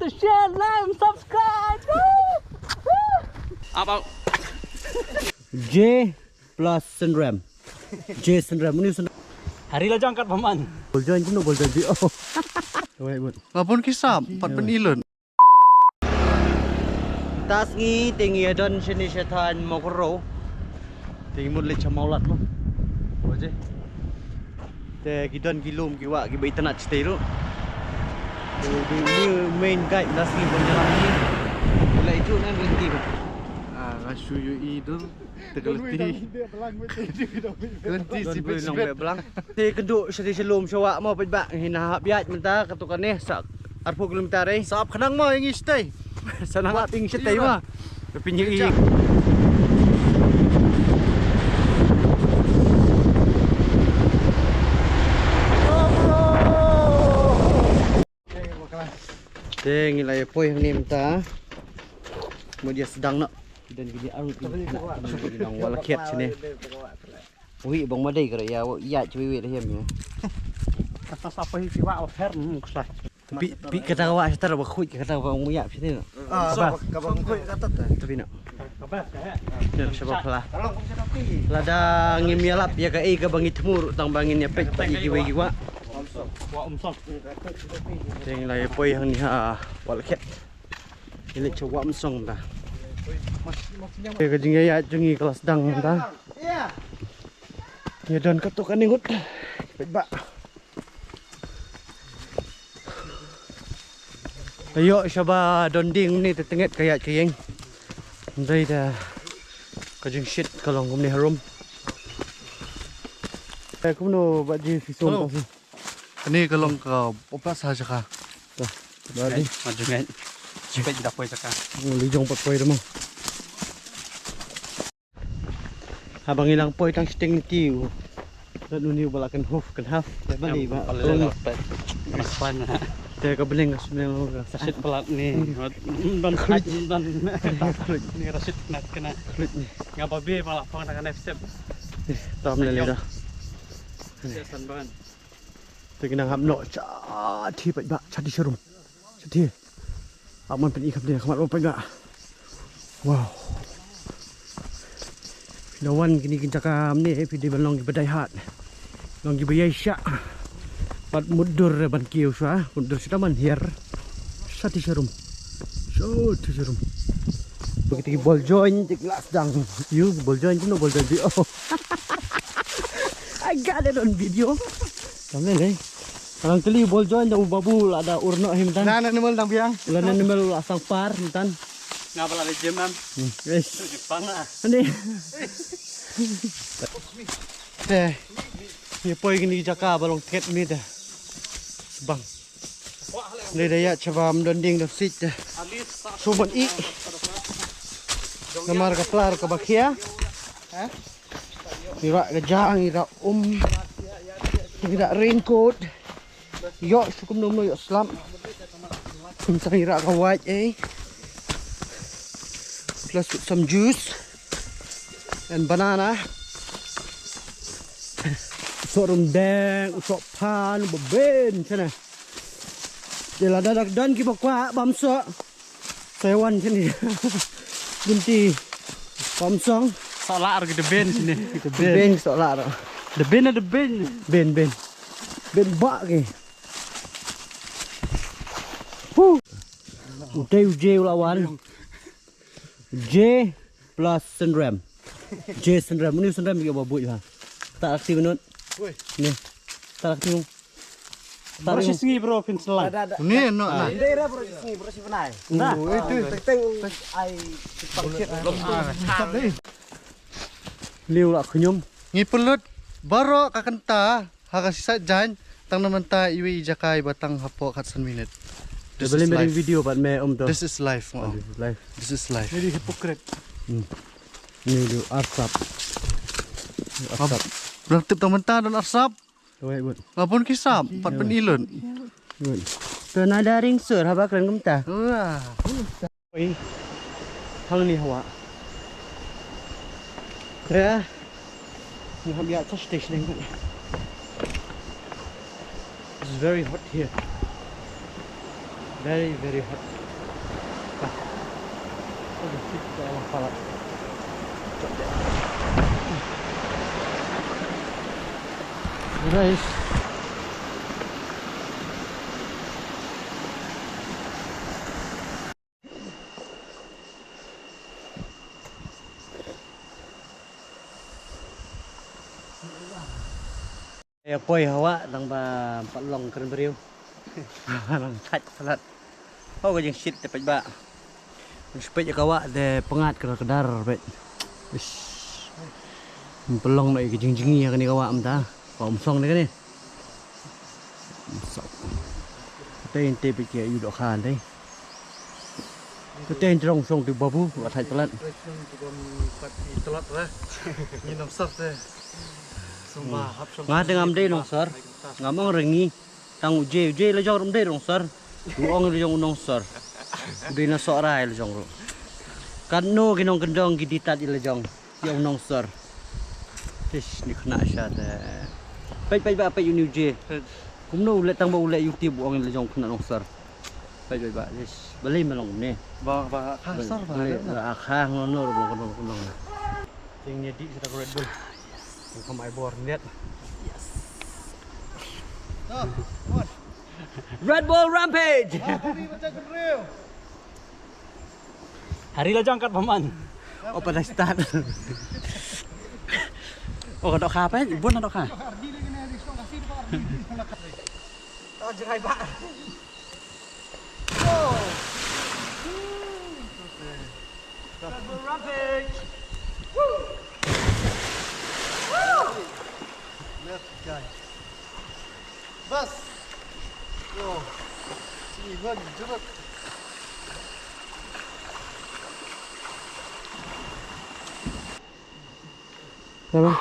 to share, like, and subscribe. Apa? J plus Sendram. J Sendram ini Sendram. Hari lah jangkat paman. Boljon itu boljon di. Oh. Wait, wait. Ngapun kisah, 4 penilun. Tas ngi tinggi don sini setan mokro. Tinggi mud le chamaulat mo. Oje. Te gidon gilum giwa gibai tanat stay ro. Ini main guide asli penjalan ini. Bila itu kan berhenti kan. Rasyu yu idul tergelti. Gelti sipit-sipit belang. Te keduk selum syawak mau pejbak hina biat mentah katukan ni sak 40 kilometer eh. Saap kenang mo yang stay. Sana nga ping sitay mah. Pinyai. Teng ilai poi yang ni minta. Kemudian sedang nak dan gini arut ni nang wala kiat sini. Ui bang madai kara ya ya cuwi dah hem ya. Kata siapa hi wa offer kuslah. Pi kata awak setar bakhuj kata awak muyak sini. Sabar kabang koi kata ta. Tapi nak. Kabar ya. Sebab lah. Lada ngimialap ya ka ka bangi temur tang bangin ya pek pagi giwa giwa. Wa umsok. Teng lai poi hang ni ha wal khet. Ini coba umsong dah. Ke jing ya jungi kelas dang dah. Ya dan katukan ningut. Pek ayo syaba donding ni tetenget kayak kayeng. Ndai dah kajing shit kalau ngom ni harum. Aku no baji fisum tu. Ini kalau kau opas saja kah? Dah. Balik majukan. Cepat dah poi saka. Lijong pat poi demo. Habang ilang poi tang sting tiu. Dan uni balakan hoof kan half. Balik ba. Maspan. Te ka beling ka sunel ka sasit pelat ni dan kulit dan ni rasit nak kena kulit ni ngapa be malah pang nak FC tam le dah san ban te kena ngam no cha thi pai ba cha di serum cha thi amon pen ikap dia khamat pai ba wow lawan kini kincakam ni video balong di badai hat long di bayai syak pat mudur ban kiu swa mudur sida man hier sati serum so serum begitu bol join di kelas dang you bol join tu no bol join oh I got it on video sampai ni orang keli bol join dah babu ada urno himtan Nana nimel dang biang lana nimel asang par himtan ngapal ada jam am yes Jepang ah ni teh ni poi gini jaka balong tiket ni dah bang ni daya coba mendonding dah sit dah suban i namar kaplar ke bakia ira gajang ira ira raincoat yo sukum nom yo slam sang ira ka white plus some juice and banana sorong deng usok pan beben sana jela dadak dan ki bakwa bamso sewan sini binti bamsong solar gitu ben sini gitu ben solar the ben ada ben ben bak ke J lawan J plus Sendram J Sendram ini Sendram juga babut ha tak aktif menut ni tak aktif proses ni bro pincelan ni no nah daerah proses ni proses penai nah itu ai pakcet liu lah kenyum ngi pelut baro kakenta hakasisa jan tang namanta iwi jakai batang hapo katsan minute. This is life. Video but me to. This is life. Oh. This is life. This is life. jadi hipokrit Ni du arsap. Arsap. Berarti teman-teman dan arsap. Wait, wait. Ngapun kisah 4 penilun. Wait. Tu nada ring sur haba keren kumta. Wah. Oi. Hang ni hawa. Ya. Ni ham ya touch station ni. It's very hot here. Very hot. Guys, ya poi hawa lang ba palong keren beriu lang thạch salat oh cái shit tepat ba spek kawa de pengat kedar bet wis pelong nak ke jing-jingi ya kani kawa am ta kom song ni kani sok tên tê bị kia yu do khan đấy cái tên trong sông từ babu và thạch salat nhìn nằm sắp đây. ngah dengan amde nong sar ngamang rengi tang uje la jong amde nong sar duong le jong nong sar bina so rai le jong ro kan no kinong kendong giditat le jong yong nong sar tis ni khna sha de pai ba pai uni uje kum no le tang ba le youtube ong le jong khna nong sar pai ba tis beli melong ne Ba kasar ba. akha ngono ro nong ting ni di kita Red Bull không ai bor net. Red Bull Rampage. Hari lah jangkat paman. Oh pada start. Oh kadok kha pe, bun kadok kha. Oh jerai pak. Oh. Red Bull Rampage. Woo. Left guy. Bas. Yo. Even jeruk. Apa?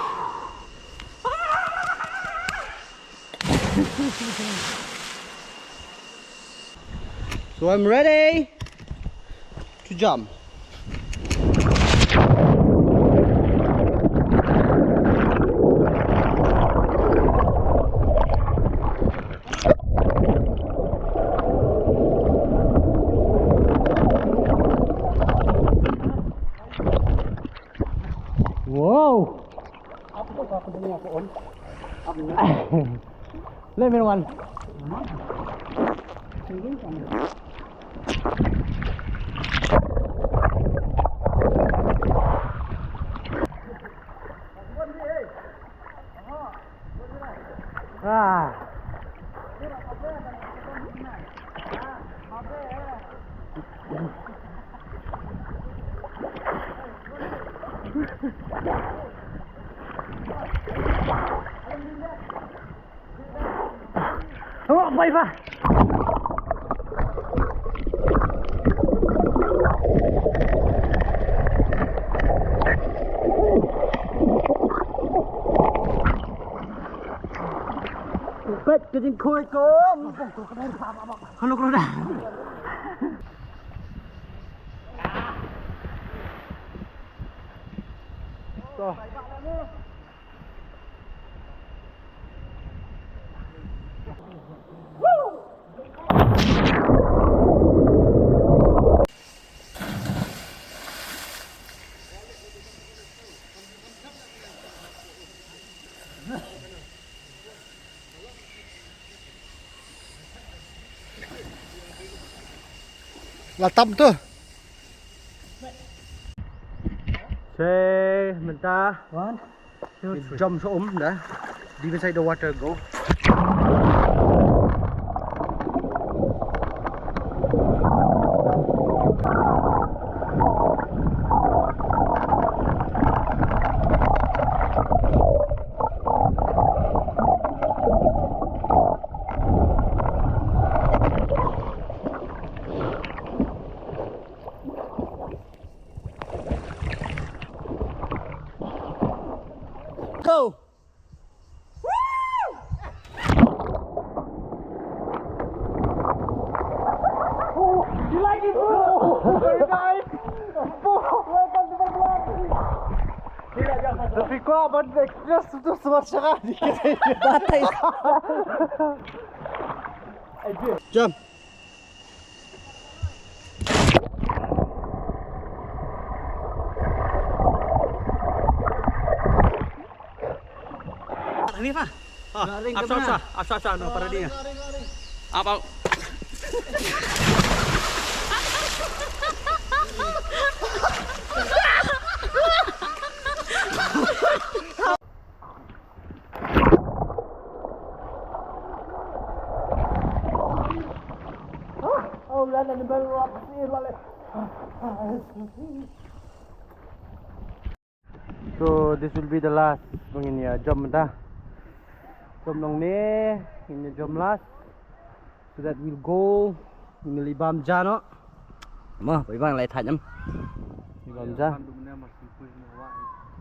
So I'm ready to jump. Wow. Lên bên ngoài. À. Oh, bay va. Bet ke jing khoi kom. Haluk roda. So. Là tâm thôi. Xe mình ta jump số đã đi bên side the water go. Go! You like it? Very nice! Welcome to my vlog! Depuis quoi, bonne expérience, tout ce marchera. Jump! Lari lah. Asa no para dia. Apa? So this will be the last bangin ya jom dah. Jom nong ni, ini jom last. So that we'll go ini libam jano. Mah, bang lại thành em. Libam ja.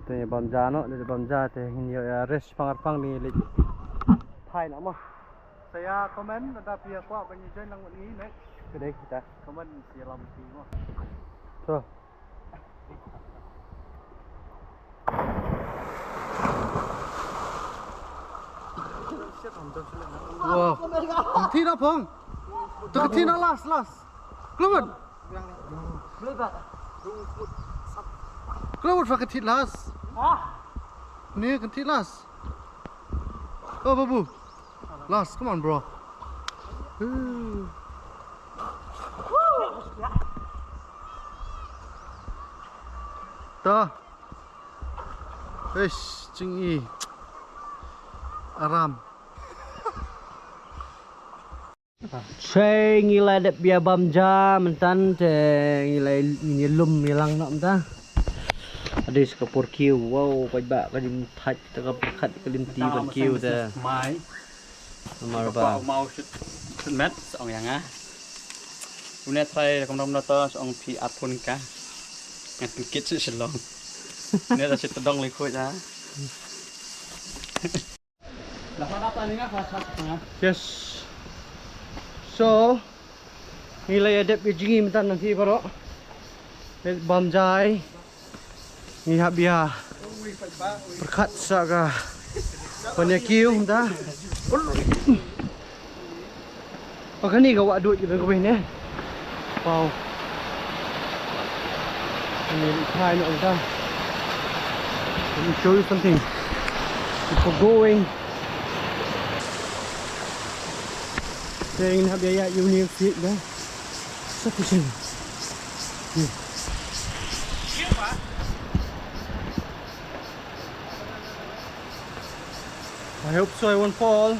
Thì bam ja no, dari bam ja thì ini rest pang ni li. Thai nak mah. Saya komen ada pihak kuat penyijan yang ini next. Kedai kita. Komen sialam semua. So. Wow. Kethi nak pong. Tu kethi nak last. Keluar. Keluar fa kethi last. Ni kethi last. Oh babu. Last, come on bro. Dah. Ish, cinggi. Aram. Chơi ngilai đẹp bia bam ja mentan te ngilai ini lum hilang nak mentah. Ada sekapur kiu. Wow, pajak kadim thaj tak berkat kadim ti ban kiu te. Mai. Nomor Ba ba. mau shoot met seong yang ah. Unet try kom dom nata seong pi atun ka. Ngat kit su selong. Ni dah sit dong likoi ja. Lah apa ni ngah pas. Yes. So ngilai đẹp bia jingi mentan nanti baro. Bam jai. Ni hab bia. Berkat saga. Punya kiu mentah. Pakai ni kau aduk je kau ni. Wow. Ini try nak dah. Let me show you something. Before going. Saya ingin biaya unique fit dah. Sufficient. I hope so I won't fall.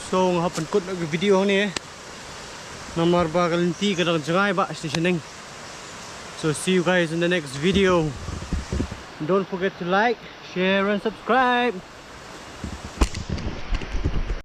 So ngahap penkut nak video ni nomor bakal nanti kadang jangai ba stationing. So see you guys in the next video. Don't forget to like, share and subscribe.